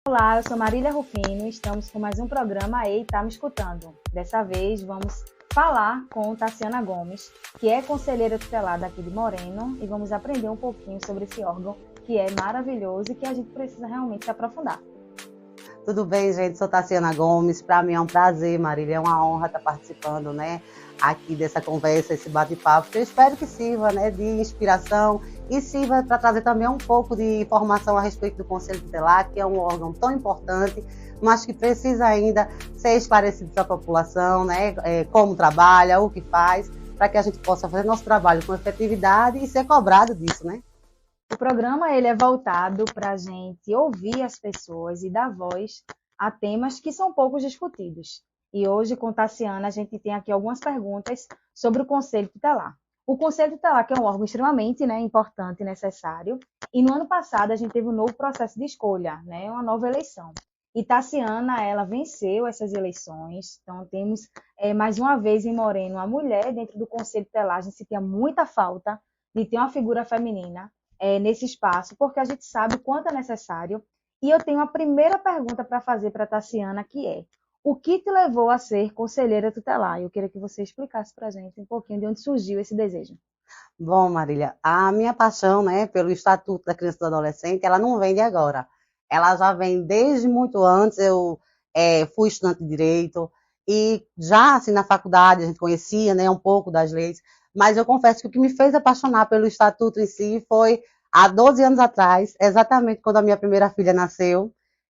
Olá, eu sou Marília Rufino e estamos com mais um programa Ei, tá me escutando. Dessa vez vamos falar com Tassiana Gomes, que é conselheira tutelar daqui de Moreno, e vamos aprender um pouquinho sobre esse órgão que é maravilhoso e que a gente precisa realmente se aprofundar. Tudo bem, gente? Sou Tassiana Gomes. Para mim é um prazer, Marília, é uma honra estar participando, né, aqui dessa conversa, esse bate-papo, que eu espero que sirva, né, de inspiração e sirva para trazer também um pouco de informação a respeito do Conselho Tutelar, que é um órgão tão importante, mas que precisa ainda ser esclarecido para a população, né, como trabalha, o que faz, para que a gente possa fazer nosso trabalho com efetividade e ser cobrado disso, né? O programa ele é voltado para a gente ouvir as pessoas e dar voz a temas que são pouco discutidos. E hoje, com Tassiana, a gente tem aqui algumas perguntas sobre o Conselho Tutelar. O Conselho Tutelar, que é um órgão extremamente, importante e necessário, e no ano passado a gente teve um novo processo de escolha, uma nova eleição. E Tassiana, ela venceu essas eleições, então temos mais uma vez em Moreno uma mulher dentro do Conselho Tutelar. A gente sentia muita falta de ter uma figura feminina nesse espaço, porque a gente sabe o quanto é necessário. E eu tenho a primeira pergunta para fazer para a Tassiana, que é: o que te levou a ser conselheira tutelar? Eu queria que você explicasse para a gente um pouquinho de onde surgiu esse desejo. Bom, Marília, a minha paixão, né, pelo Estatuto da Criança e do Adolescente, ela não vem de agora. Ela já vem desde muito antes. Eu fui estudante de Direito e já, assim, na faculdade a gente conhecia, né, um pouco das leis, mas eu confesso que o que me fez apaixonar pelo Estatuto em si foi há 12 anos atrás, exatamente quando a minha primeira filha nasceu,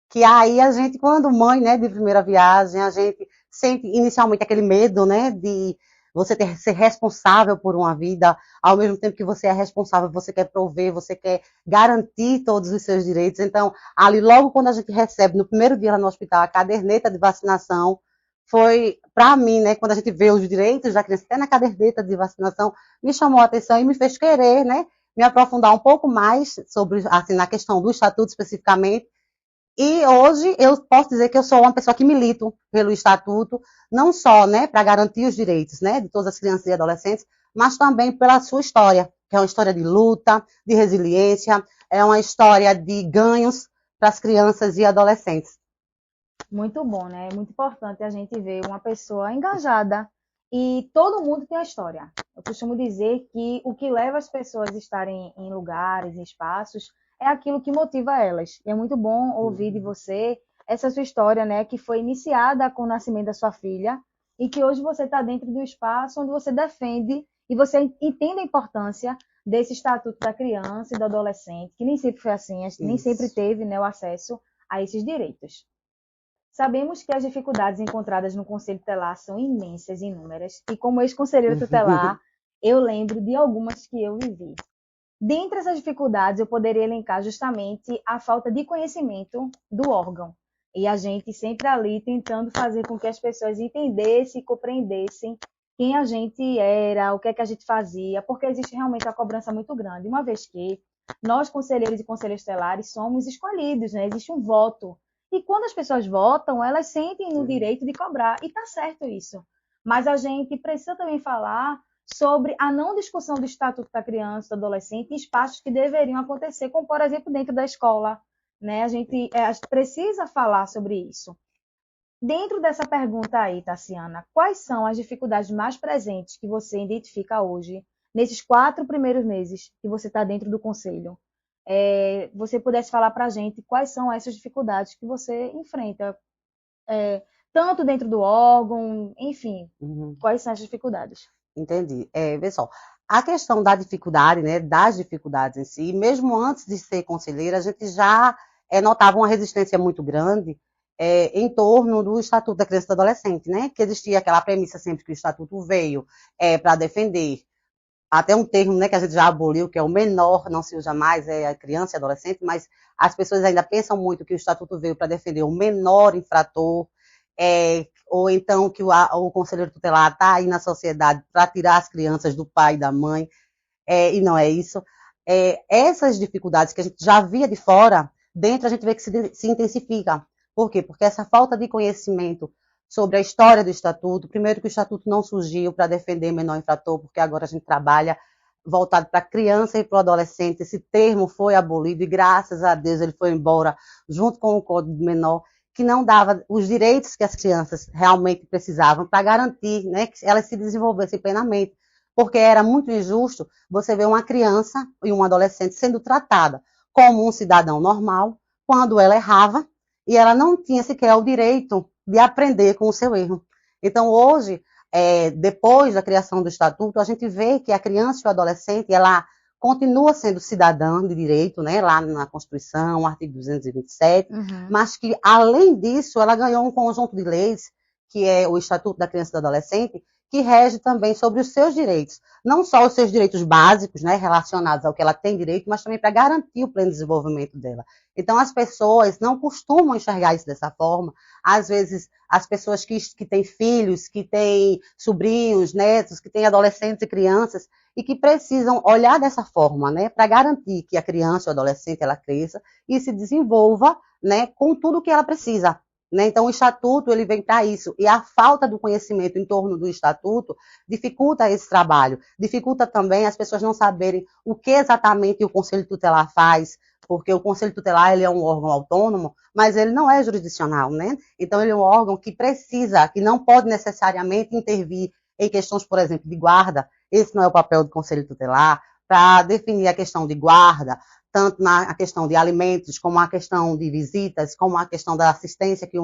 que aí a gente, quando mãe, né, de primeira viagem, a gente sente inicialmente aquele medo, né, de você ser responsável por uma vida, ao mesmo tempo que você é responsável, você quer prover, você quer garantir todos os seus direitos. Então, ali, logo quando a gente recebe, no primeiro dia lá no hospital, a caderneta de vacinação, foi, para mim, né, quando a gente vê os direitos da criança até na caderneta de vacinação, me chamou a atenção e me fez querer, né, me aprofundar um pouco mais sobre, assim, na questão do estatuto especificamente. E hoje eu posso dizer que eu sou uma pessoa que milito pelo Estatuto, não só, né, para garantir os direitos, né, de todas as crianças e adolescentes, mas também pela sua história, que é uma história de luta, de resiliência, é uma história de ganhos para as crianças e adolescentes. Muito bom, né? É muito importante a gente ver uma pessoa engajada, e todo mundo tem uma história. Eu costumo dizer que o que leva as pessoas a estarem em lugares, em espaços, é aquilo que motiva elas. E é muito bom ouvir de você essa sua história, né? Que foi iniciada com o nascimento da sua filha e que hoje você está dentro de um espaço onde você defende e você entende a importância desse estatuto da criança e do adolescente, que nem sempre foi assim, a gente nem sempre Isso. teve, né, o acesso a esses direitos. Sabemos que as dificuldades encontradas no Conselho Tutelar são imensas e inúmeras, e como ex-conselheira tutelar, eu lembro de algumas que eu vivi. Dentre essas dificuldades, eu poderia elencar justamente a falta de conhecimento do órgão, e a gente sempre ali tentando fazer com que as pessoas entendessem e compreendessem quem a gente era, o que é que a gente fazia, porque existe realmente uma cobrança muito grande, uma vez que nós, conselheiros e conselheiros tutelares, somos escolhidos, né? Existe um voto. E quando as pessoas votam, elas sentem no direito de cobrar, e está certo isso. Mas a gente precisa também falar sobre a não discussão do Estatuto da Criança e do Adolescente em espaços que deveriam acontecer, como, por exemplo, dentro da escola. Né? A gente precisa falar sobre isso. Dentro dessa pergunta aí, Tassiana, quais são as dificuldades mais presentes que você identifica hoje, nesses 4 primeiros meses que você está dentro do Conselho? Você pudesse falar para a gente quais são essas dificuldades que você enfrenta, tanto dentro do órgão, enfim, Uhum. quais são as dificuldades? Entendi. Vê só, a questão da dificuldade, né, das dificuldades em si, mesmo antes de ser conselheira, a gente já notava uma resistência muito grande em torno do Estatuto da Criança e do Adolescente, né, que existia aquela premissa sempre que o Estatuto veio para defender até um termo, né, que a gente já aboliu, que é o menor, não se usa mais, é a criança e adolescente, mas as pessoas ainda pensam muito que o Estatuto veio para defender o menor infrator, ou então que o conselheiro tutelar está aí na sociedade para tirar as crianças do pai e da mãe, e não é isso. Essas dificuldades que a gente já via de fora, dentro a gente vê que se intensifica. Por quê? Porque essa falta de conhecimento sobre a história do Estatuto, primeiro que o Estatuto não surgiu para defender menor infrator, porque agora a gente trabalha voltado para a criança e para o adolescente. Esse termo foi abolido e, graças a Deus, ele foi embora junto com o Código Menor, que não dava os direitos que as crianças realmente precisavam para garantir, né, que elas se desenvolvessem plenamente. Porque era muito injusto você ver uma criança e um adolescente sendo tratada como um cidadão normal, quando ela errava, e ela não tinha sequer o direito de aprender com o seu erro. Então, hoje, depois da criação do Estatuto, a gente vê que a criança e o adolescente, ela continua sendo cidadã de direito, né, lá na Constituição, artigo 227, mas que, além disso, ela ganhou um conjunto de leis, que é o Estatuto da Criança e do Adolescente, que rege também sobre os seus direitos. Não só os seus direitos básicos, né, relacionados ao que ela tem direito, mas também para garantir o pleno desenvolvimento dela. Então, as pessoas não costumam enxergar isso dessa forma. Às vezes, as pessoas que têm filhos, que têm sobrinhos, netos, que têm adolescentes e crianças, e que precisam olhar dessa forma, né, para garantir que a criança ou adolescente ela cresça e se desenvolva, né, com tudo que ela precisa. Né? Então, o Estatuto ele vem para isso. E a falta do conhecimento em torno do Estatuto dificulta esse trabalho. Dificulta também as pessoas não saberem o que exatamente o Conselho Tutelar faz, porque o Conselho Tutelar ele é um órgão autônomo, mas ele não é jurisdicional, né? Então, ele é um órgão que precisa, que não pode necessariamente intervir em questões, por exemplo, de guarda. Esse não é o papel do Conselho Tutelar, para definir a questão de guarda, tanto na questão de alimentos, como a questão de visitas, como a questão da assistência que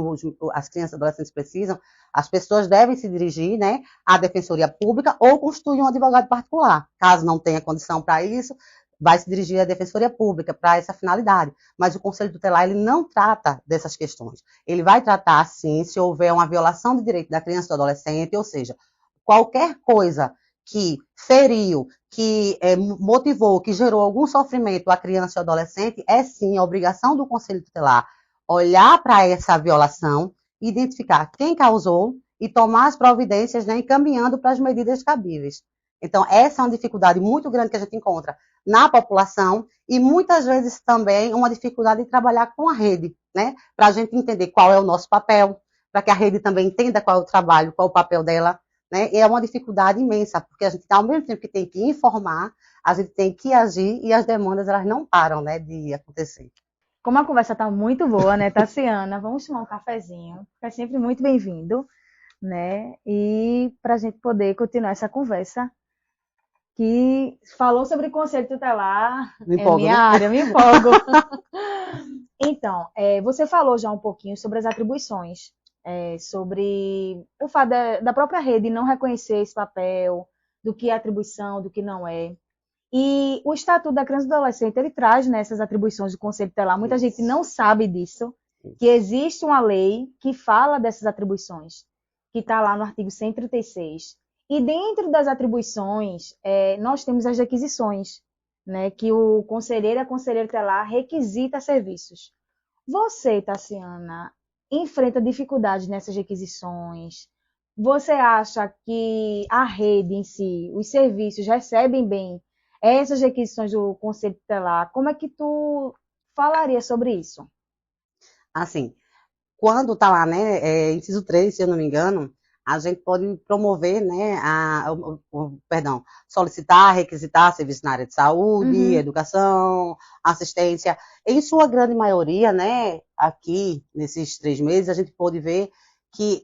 as crianças e adolescentes precisam. As pessoas devem se dirigir, né, à Defensoria Pública ou constituir um advogado particular. Caso não tenha condição para isso, vai se dirigir à Defensoria Pública para essa finalidade. Mas o Conselho Tutelar ele não trata dessas questões. Ele vai tratar, sim, se houver uma violação de direito da criança e do adolescente, ou seja, qualquer coisa que feriu, que motivou, que gerou algum sofrimento à criança e ao adolescente, é sim a obrigação do Conselho Tutelar olhar para essa violação, identificar quem causou e tomar as providências, né, encaminhando para as medidas cabíveis. Então, essa é uma dificuldade muito grande que a gente encontra na população e muitas vezes também uma dificuldade de trabalhar com a rede, né, para a gente entender qual é o nosso papel, para que a rede também entenda qual é o trabalho, qual é o papel dela. Né? E é uma dificuldade imensa, porque a gente, ao mesmo tempo que tem que informar, a gente tem que agir e as demandas elas não param, né, de acontecer. Como a conversa está muito boa, né, Tassiana? Vamos tomar um cafezinho, é sempre muito bem-vindo, né? E para a gente poder continuar essa conversa, que falou sobre conselho tutelar, minha área, me empolgo. Então, você falou já um pouquinho sobre as atribuições. Sobre o fato da própria rede não reconhecer esse papel, do que é atribuição, do que não é. E o Estatuto da Criança e do Adolescente, ele traz nessas atribuições do Conselho Tutelar, muita gente não sabe disso, que existe uma lei que fala dessas atribuições, que está lá no artigo 136. E dentro das atribuições, nós temos as requisições, né, que o conselheiro e a conselheira tutelar requisita serviços. Você, Tassiana, enfrenta dificuldades nessas requisições? Você acha que a rede em si, os serviços recebem bem essas requisições do Conselho Tutelar? Como é que tu falaria sobre isso? Assim, quando está lá, né, inciso 3, se eu não me engano, a gente pode promover, né, solicitar, requisitar serviços na área de saúde, educação, assistência. Em sua grande maioria, né, aqui, nesses 3 meses, a gente pôde ver que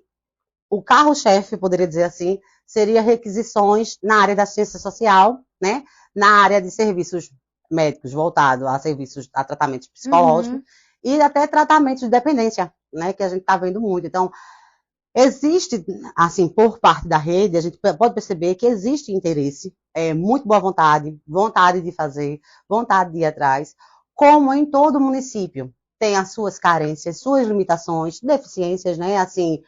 o carro-chefe, poderia dizer assim, seria requisições na área da assistência social, né, na área de serviços médicos voltados a serviços, a tratamentos psicológicos e até tratamentos de dependência, né, que a gente está vendo muito. Então, existe, assim, por parte da rede, a gente pode perceber que existe interesse, muito boa vontade, vontade de fazer, vontade de ir atrás, como em todo município. Tem as suas carências, suas limitações, deficiências, né? Assim,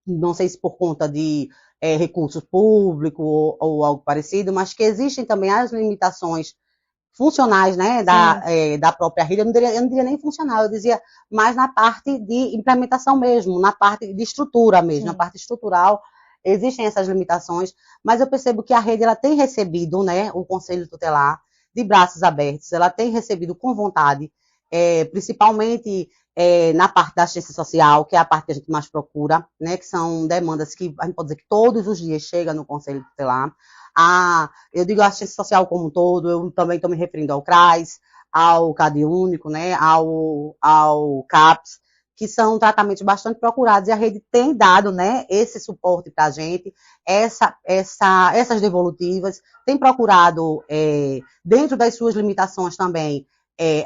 não sei se por conta de recursos públicos ou algo parecido, mas que existem também as limitações funcionais, né, da própria rede. Eu não diria nem funcional, eu dizia mais na parte de implementação mesmo, na parte de estrutura mesmo, na parte estrutural, existem essas limitações, mas eu percebo que a rede ela tem recebido, né, o Conselho Tutelar de braços abertos, ela tem recebido com vontade, principalmente na parte da assistência social, que é a parte que a gente mais procura, né, que são demandas que a gente pode dizer que todos os dias chega no Conselho Tutelar. Eu digo assistência social como um todo, eu também estou me referindo ao CRAS, ao CadÚnico, né, ao CAPS, que são tratamentos bastante procurados, e a rede tem dado, né, esse suporte para a gente, essas devolutivas, tem procurado, dentro das suas limitações também,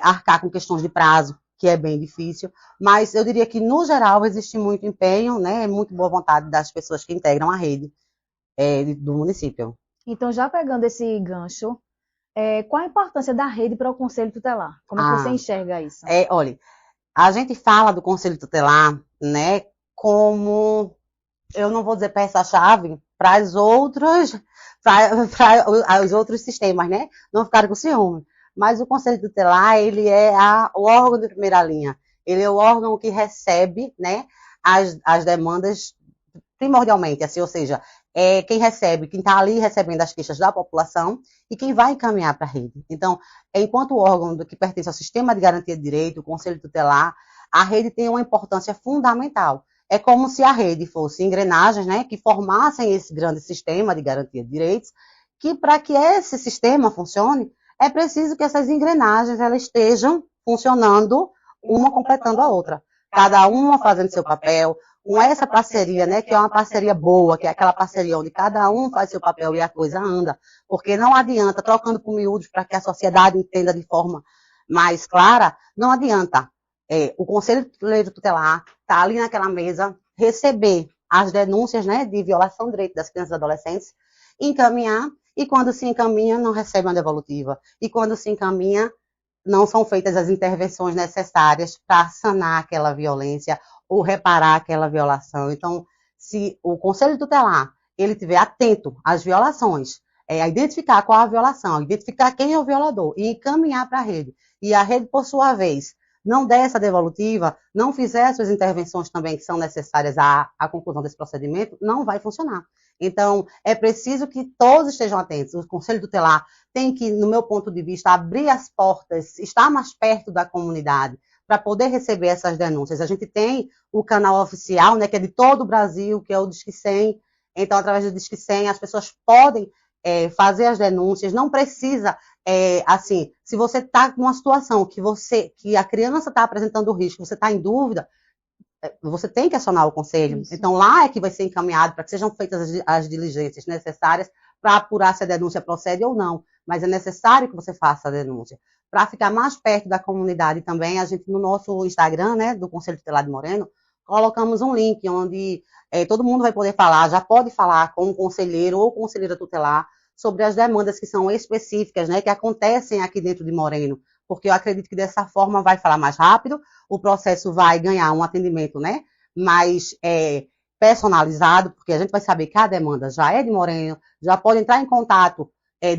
arcar com questões de prazo, que é bem difícil, mas eu diria que, no geral, existe muito empenho, né, muito boa vontade das pessoas que integram a rede do município. Então, já pegando esse gancho, qual a importância da rede para o Conselho Tutelar? Como é que você enxerga isso? Olha, a gente fala do Conselho Tutelar, né, como, eu não vou dizer peça-chave, para os outros sistemas, né, não ficarem com ciúme. Mas o Conselho Tutelar, ele é o órgão de primeira linha. Ele é o órgão que recebe, né, as demandas primordialmente, assim, ou seja, quem recebe, quem está ali recebendo as queixas da população e quem vai encaminhar para a rede. Então, enquanto órgão que pertence ao Sistema de Garantia de Direito, o Conselho Tutelar, a rede tem uma importância fundamental. É como se a rede fosse engrenagens, né, que formassem esse grande sistema de garantia de direitos, que para que esse sistema funcione, é preciso que essas engrenagens elas estejam funcionando, uma completando a outra. Cada uma fazendo seu papel, com essa parceria, né, que é uma parceria boa, que é aquela parceria onde cada um faz seu papel e a coisa anda, porque não adianta, trocando por miúdos para que a sociedade entenda de forma mais clara, não adianta o Conselho Tutelar estar ali naquela mesa, receber as denúncias, né, de violação do direito das crianças e adolescentes, encaminhar, e quando se encaminha, não recebe uma devolutiva, e quando se encaminha, não são feitas as intervenções necessárias para sanar aquela violência ou reparar aquela violação. Então, se o Conselho Tutelar ele estiver atento às violações, a identificar qual a violação, a identificar quem é o violador e encaminhar para a rede, e a rede, por sua vez, não der essa devolutiva, não fizer as suas intervenções também que são necessárias à conclusão desse procedimento, não vai funcionar. Então, é preciso que todos estejam atentos. O Conselho Tutelar tem que, no meu ponto de vista, abrir as portas, estar mais perto da comunidade, para poder receber essas denúncias. A gente tem o canal oficial, né, que é de todo o Brasil, que é o Disque 100. Então, através do Disque 100, as pessoas podem fazer as denúncias. Não precisa, assim, se você está numa situação que a criança está apresentando risco, você está em dúvida, você tem que acionar o conselho. Isso. Então, lá é que vai ser encaminhado para que sejam feitas as diligências necessárias para apurar se a denúncia procede ou não. Mas é necessário que você faça a denúncia. Para ficar mais perto da comunidade também, a gente, no nosso Instagram, né, do Conselho Tutelar de Moreno, colocamos um link onde todo mundo vai poder falar, já pode falar com o conselheiro ou conselheira tutelar sobre as demandas que são específicas, né, que acontecem aqui dentro de Moreno. Porque eu acredito que dessa forma vai falar mais rápido, o processo vai ganhar um atendimento, né, mais personalizado, porque a gente vai saber que a demanda já é de Moreno, já pode entrar em contato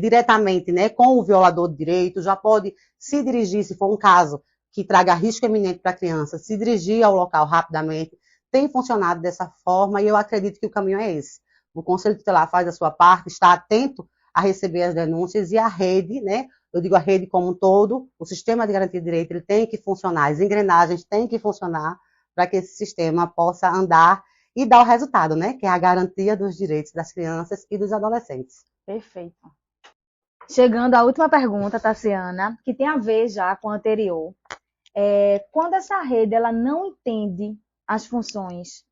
diretamente, né, com o violador de direito, já pode se dirigir, se for um caso que traga risco eminente para a criança, se dirigir ao local rapidamente. Tem funcionado dessa forma e eu acredito que o caminho é esse. O Conselho Tutelar faz a sua parte, está atento a receber as denúncias e a rede, né, eu digo a rede como um todo, o sistema de garantia de direito ele tem que funcionar, as engrenagens têm que funcionar para que esse sistema possa andar e dar o resultado, né? Que é a garantia dos direitos das crianças e dos adolescentes. Perfeito. Chegando à última pergunta, Tassiana, que tem a ver já com a anterior. Quando essa rede ela não entende as funções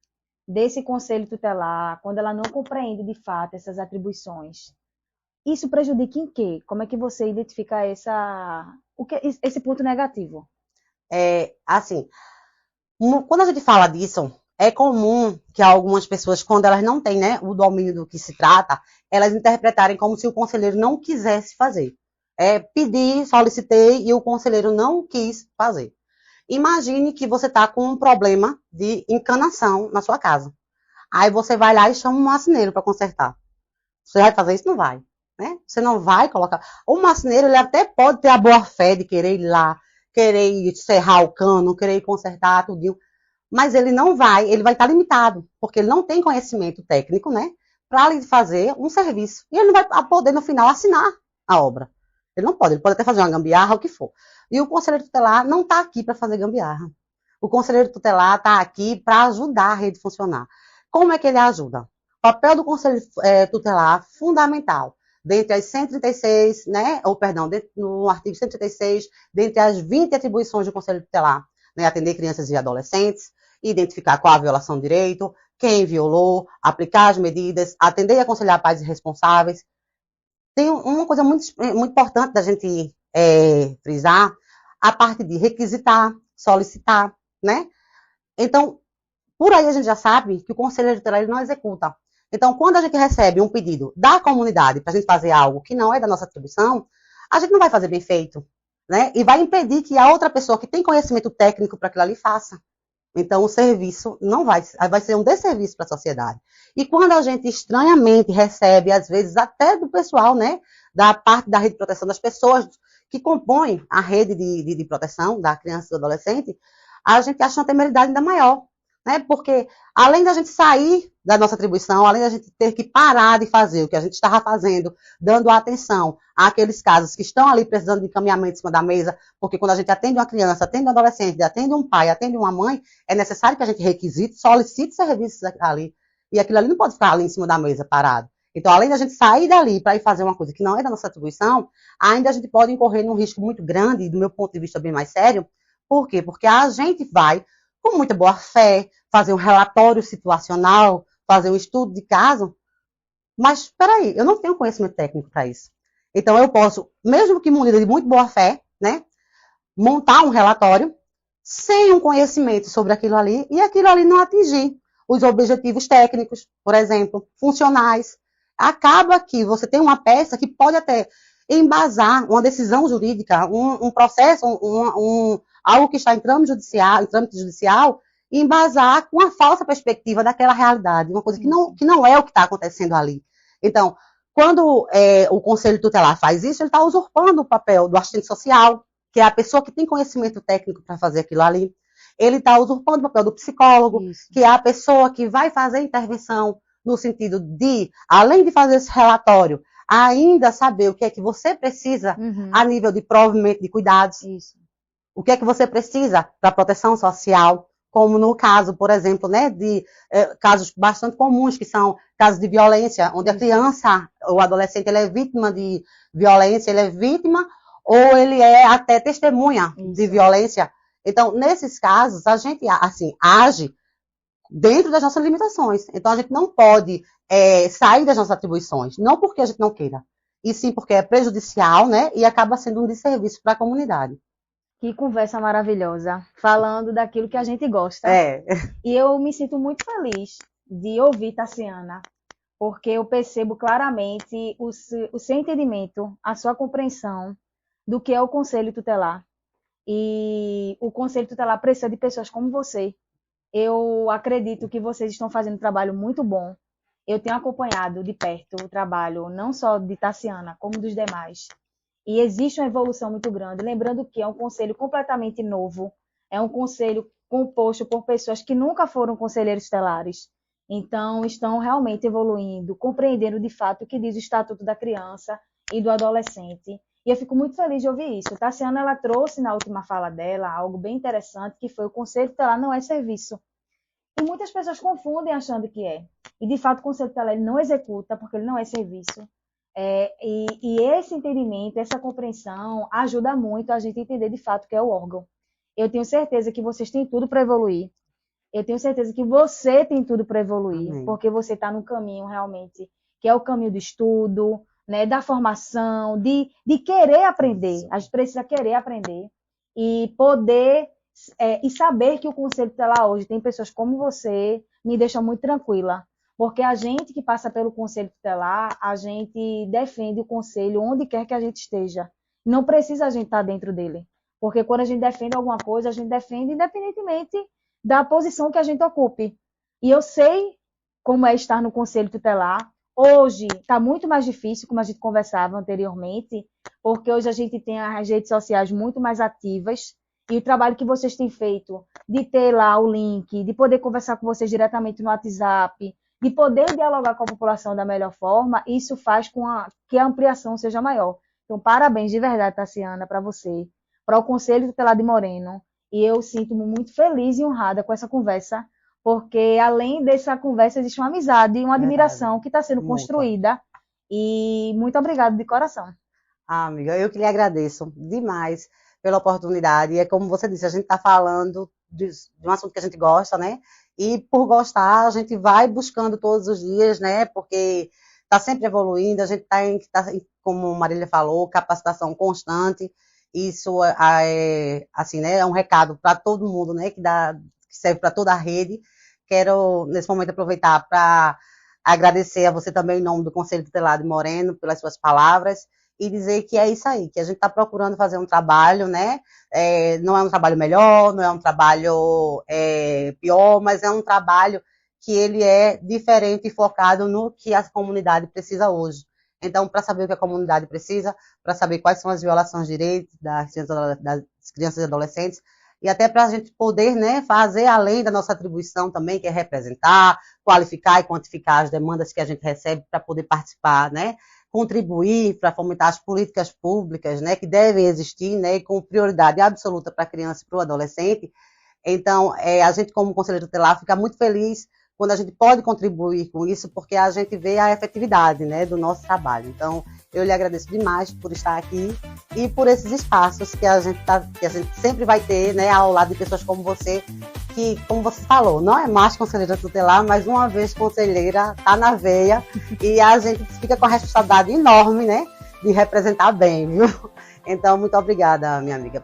desse conselho tutelar, quando ela não compreende de fato essas atribuições, isso prejudica em quê? Como é que você identifica esse ponto negativo? Assim, quando a gente fala disso, é comum que algumas pessoas, quando elas não têm, né, o domínio do que se trata, elas interpretarem como se o conselheiro não quisesse fazer. Pedi, solicitei e o conselheiro não quis fazer. Imagine que você está com um problema de encanação na sua casa. Aí você vai lá e chama um marceneiro para consertar. Você vai fazer isso? Não vai. Né? Você não vai colocar. O marceneiro ele até pode ter a boa fé de querer ir lá, querer serrar o cano, querer consertar tudo, mas ele não vai, ele vai estar limitado, porque ele não tem conhecimento técnico, né, para lhe fazer um serviço. E ele não vai poder, no final, assinar a obra. Ele não pode, ele pode até fazer uma gambiarra, o que for. E o conselheiro tutelar não está aqui para fazer gambiarra. O conselheiro tutelar está aqui para ajudar a rede a funcionar. Como é que ele ajuda? O papel do conselheiro tutelar, fundamental. dentre as 136, né, ou perdão, no artigo 136, dentre as 20 atribuições do Conselho Tutelar, né, atender crianças e adolescentes, identificar qual a violação do direito, quem violou, aplicar as medidas, atender e aconselhar pais responsáveis. Tem uma coisa muito importante da gente frisar, a parte de requisitar, solicitar, né? Então, por aí a gente já sabe que o conselheiro tutelar não executa. Então, quando a gente recebe um pedido da comunidade para a gente fazer algo que não é da nossa atribuição, a gente não vai fazer bem feito, né? E vai impedir que a outra pessoa que tem conhecimento técnico para aquilo ali faça. Então, o serviço não vai ser um desserviço para a sociedade. E quando a gente estranhamente recebe, às vezes, até do pessoal, né, da parte da rede de proteção das pessoas que compõem a rede de proteção da criança e do adolescente, a gente acha uma temeridade ainda maior, né? Porque além da gente sair da nossa atribuição, além da gente ter que parar de fazer o que a gente estava fazendo, dando atenção àqueles casos que estão ali precisando de encaminhamento em cima da mesa, porque quando a gente atende uma criança, atende um adolescente, atende um pai, atende uma mãe, é necessário que a gente requisite, solicite serviços ali. E aquilo ali não pode ficar ali em cima da mesa parado. Então, além da gente sair dali para ir fazer uma coisa que não é da nossa atribuição, ainda a gente pode incorrer num risco muito grande, e do meu ponto de vista bem mais sério. Por quê? Porque a gente vai, com muita boa fé, fazer um relatório situacional, fazer um estudo de caso, mas, espera aí, eu não tenho conhecimento técnico para isso. Então, eu posso, mesmo que munida de muito boa fé, né, montar um relatório sem um conhecimento sobre aquilo ali, e aquilo ali não atingir os objetivos técnicos, por exemplo, funcionais. Acaba que você tem uma peça que pode até embasar uma decisão jurídica, um processo, algo que está em trâmite judicial, e embasar com a falsa perspectiva daquela realidade, uma coisa que não é o que está acontecendo ali. Então, quando o Conselho Tutelar faz isso, ele está usurpando o papel do assistente social, que é a pessoa que tem conhecimento técnico para fazer aquilo ali. Ele está usurpando o papel do psicólogo, que é a pessoa que vai fazer a intervenção no sentido de, além de fazer esse relatório, ainda saber o que é que você precisa a nível de provimento de cuidados. Isso. O que é que você precisa para proteção social, como no caso, por exemplo, né, de casos bastante comuns, que são casos de violência, onde a criança ou adolescente ele é vítima de violência, ele é vítima ou ele é até testemunha de violência. Então, nesses casos, a gente assim, age dentro das nossas limitações. Então, a gente não pode sair das nossas atribuições, não porque a gente não queira, e sim porque é prejudicial, né, e acaba sendo um desserviço para a comunidade. Que conversa maravilhosa, falando daquilo que a gente gosta. E eu me sinto muito feliz de ouvir Tassiana, porque eu percebo claramente o seu entendimento, a sua compreensão do que é o Conselho Tutelar. E o Conselho Tutelar precisa de pessoas como você. Eu acredito que vocês estão fazendo um trabalho muito bom. Eu tenho acompanhado de perto o trabalho, não só de Tassiana, como dos demais. E existe uma evolução muito grande. Lembrando que é um conselho completamente novo. É um conselho composto por pessoas que nunca foram conselheiros tutelares. Então, estão realmente evoluindo, compreendendo de fato o que diz o Estatuto da Criança e do Adolescente. E eu fico muito feliz de ouvir isso. Tassiana, ela trouxe na última fala dela algo bem interessante, que foi o Conselho Tutelar não é serviço. E muitas pessoas confundem achando que é. E, de fato, o Conselho Tutelar ele não executa, porque ele não é serviço. E esse entendimento, essa compreensão, ajuda muito a gente a entender, de fato, o que é o órgão. Eu tenho certeza que vocês têm tudo para evoluir. Eu tenho certeza que você tem tudo para evoluir, porque você está no caminho, realmente, que é o caminho do estudo, né, da formação, de querer aprender. A gente precisa querer aprender e poder e saber que o Conselho Tutelar hoje tem pessoas como você, me deixa muito tranquila, porque a gente que passa pelo Conselho Tutelar, a gente defende o Conselho onde quer que a gente esteja. Não precisa a gente estar dentro dele, porque quando a gente defende alguma coisa, a gente defende independentemente da posição que a gente ocupe. E eu sei como é estar no Conselho Tutelar. Hoje está muito mais difícil, como a gente conversava anteriormente, porque hoje a gente tem as redes sociais muito mais ativas, e o trabalho que vocês têm feito de ter lá o link, de poder conversar com vocês diretamente no WhatsApp, de poder dialogar com a população da melhor forma, isso faz que a ampliação seja maior. Então, parabéns de verdade, Tassiana, para você, para o Conselho Tutelar de Moreno, e eu sinto-me muito feliz e honrada com essa conversa, porque além dessa conversa existe uma amizade e uma admiração que está sendo construída E muito obrigada de coração. Amiga, eu que lhe agradeço demais pela oportunidade. E é como você disse, a gente está falando de um assunto que a gente gosta, né? E por gostar, a gente vai buscando todos os dias, né? Porque está sempre evoluindo, a gente está, como Marília falou, capacitação constante. Isso assim, né? É um recado para todo mundo, né? Que serve para toda a rede. Quero, nesse momento, aproveitar para agradecer a você também, em nome do Conselho Tutelar de Moreno, pelas suas palavras, e dizer que é isso aí, que a gente está procurando fazer um trabalho, né? Não é um trabalho melhor, não é um trabalho pior, mas é um trabalho que ele é diferente e focado no que a comunidade precisa hoje. Então, para saber o que a comunidade precisa, para saber quais são as violações de direitos das crianças e adolescentes, e até para a gente poder, né, fazer além da nossa atribuição também, que é representar, qualificar e quantificar as demandas que a gente recebe para poder participar, né, contribuir para fomentar as políticas públicas, né, que devem existir, né, e com prioridade absoluta para a criança e para o adolescente. Então, a gente, como conselheiro tutelar, fica muito feliz quando a gente pode contribuir com isso, porque a gente vê a efetividade, né, do nosso trabalho. Então, eu lhe agradeço demais por estar aqui e por esses espaços que a gente sempre vai ter, né, ao lado de pessoas como você, que, como você falou, não é mais conselheira tutelar, mas uma vez conselheira, tá na veia, e a gente fica com a responsabilidade enorme, né, de representar bem, viu? Então, muito obrigada, minha amiga,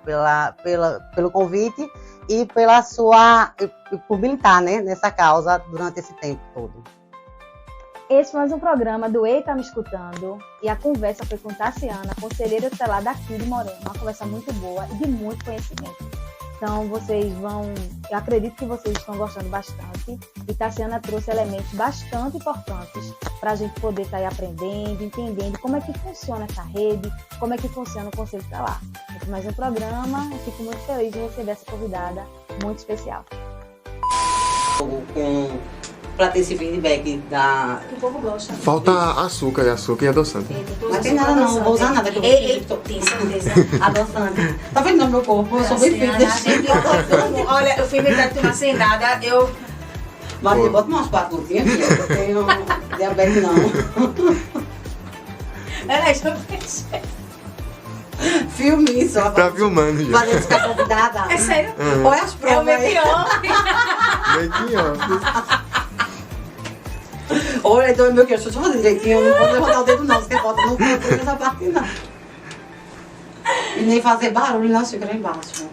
pelo convite e por militar, né, nessa causa durante esse tempo todo. Esse foi mais um programa do Ei, Tá Me Escutando, e a conversa foi com Tassiana, conselheira tutelar daqui de Moreno, uma conversa muito boa e de muito conhecimento. Então, eu acredito que vocês estão gostando bastante, e Tassiana trouxe elementos bastante importantes para a gente poder estar aí aprendendo, entendendo como é que funciona essa rede, como é que funciona o Conselho Tutelar. Esse foi mais um programa, eu fico muito feliz de receber essa convidada muito especial. Para ter esse feedback da... Que o povo gosta. Falta açúcar e adoçante. Não tem nada não vou usar nada. Tem certeza. Adoçante. Tá vendo no meu corpo? Eu sou bem fitness. Olha, eu fui inventar de tomar sem nada, Maria, bota umas 4 gotinhas, eu tenho diabetes não. Deixa eu ver. Filme isso. Tá filmando já. Valeu, ficar convidada. É sério? Olha as provas. É o meu pior. Olha, então é meu que deixa eu fazer direitinho, eu não vou levantar o dedo não, você bota no canto nessa parte não. E nem fazer barulho na xícara embaixo.